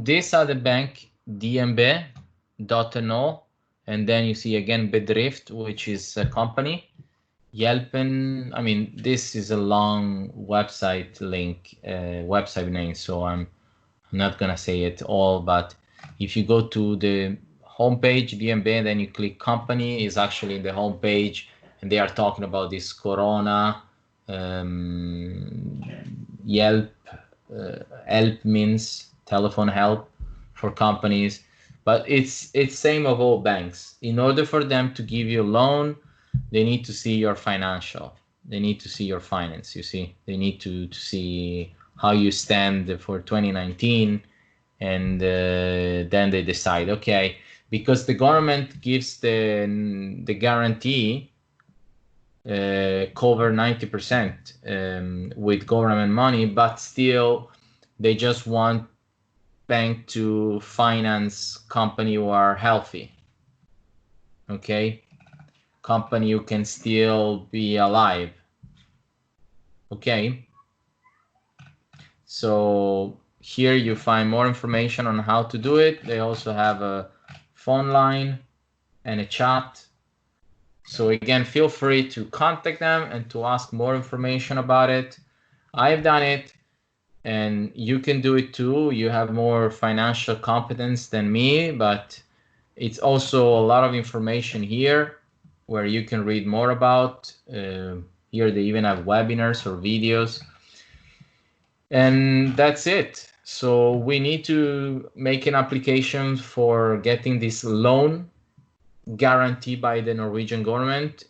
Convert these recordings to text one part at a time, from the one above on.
these are the bank DNB.no, and then you see again Bedrift, which is a company. Yelpen, I mean, this is a long website link, website name, so I'm not gonna say it all, but if you go to the homepage, DNB, and then you click company, is actually in the homepage, and they are talking about this Corona, Yelp, help means telephone help for companies, but it's same of all banks. In order for them to give you a loan, they need to see your financial. They need to see your finance, you see. They need to see how you stand for 2019, and then they decide, okay, because the government gives the guarantee, cover 90% with government money, but still they just want bank to finance company who are healthy, okay, company who can still be alive, okay. So here you find more information on how to do it. They also have a phone line and a chat. So again, feel free to contact them and to ask more information about it. I've done it, and you can do it too. You have more financial competence than me, but it's also a lot of information here where you can read more about. Here they even have webinars or videos. And that's it. So we need to make an application for getting this loan guaranteed by the Norwegian government.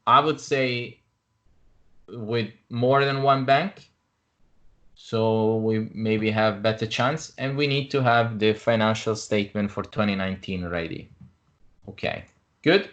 I would say with more than one bank, so we maybe have better chance, and we need to have the financial statement for 2019 ready. Okay, good.